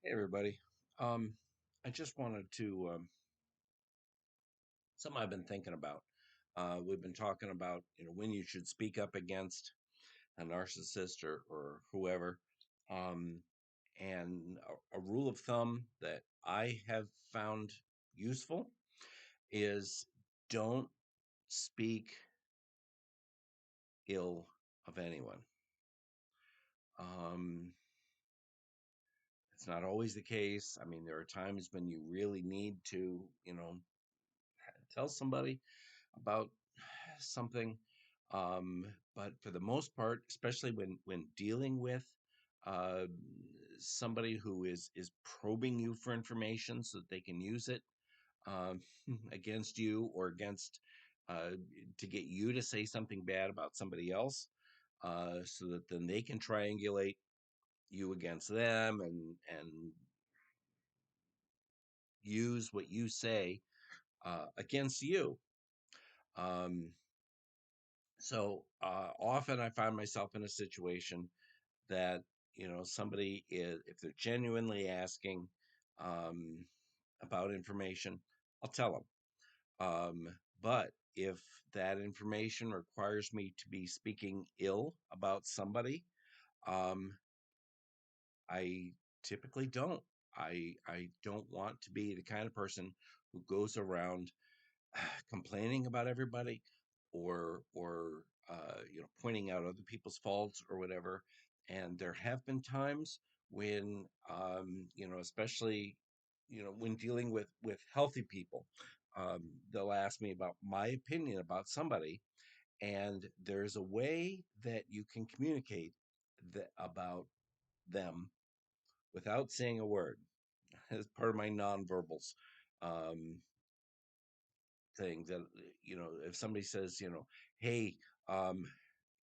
Hey everybody. Um, I just wanted to something I've been thinking about. We've been talking about when you should speak up against a narcissist or whoever. Um, and a rule of thumb that I have found useful is don't speak ill of anyone. Um, it's not always the case. I mean, there are times when you really need to, tell somebody about something. But for the most part, especially when dealing with uh, somebody who is probing you for information so that they can use it um, against you or against to get you to say something bad about somebody else, so that then they can triangulate you against them and use what you say against you. Um, So often I find myself in a situation that, somebody is, if they're genuinely asking um, about information, I'll tell them. But if that information requires me to be speaking ill about somebody, um, I typically don't. I don't want to be the kind of person who goes around complaining about everybody or pointing out other people's faults or whatever. And there have been times when especially when dealing with healthy people, they'll ask me about my opinion about somebody, and there's a way that you can communicate about them without saying a word as part of my nonverbals. um, thing that if somebody says, hey, um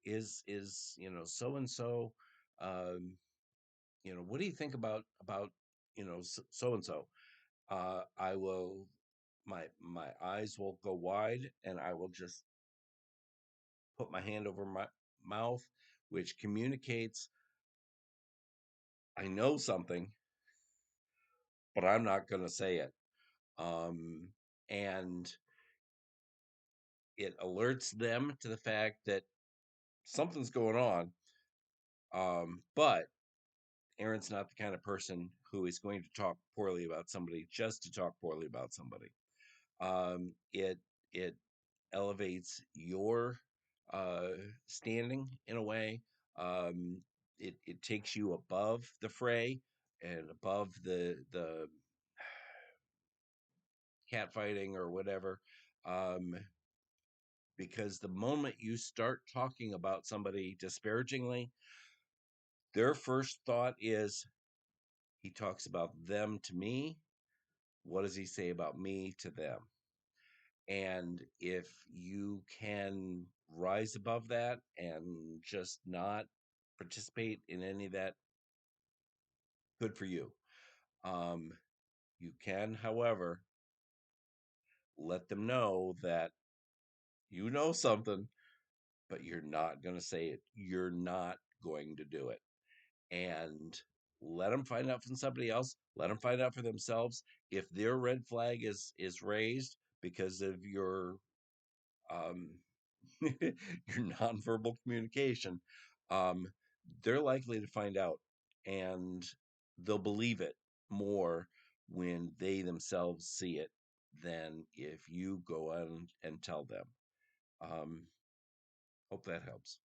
is so and so, um what do you think about so and so, I will, my eyes will go wide and I will just put my hand over my mouth, which communicates I know something, but I'm not going to say it. And it alerts them to the fact that something's going on. But Aaron's not the kind of person who is going to talk poorly about somebody just to talk poorly about somebody. It elevates your uh, standing in a way. Um, it takes you above the fray and above the catfighting or whatever. Um, because the moment you start talking about somebody disparagingly, their first thought is he talks about them to me. What does he say about me to them? And if you can rise above that and just not participate in any of that, good for you. Um, you can, however, let them know that you know something, but you're not going to say it. You're not going to do it. And let them find out from somebody else. Let them find out for themselves. If their red flag is raised because of um, your nonverbal communication, um, they're likely to find out, and they'll believe it more when they themselves see it than if you go out and tell them. Um, Hope that helps.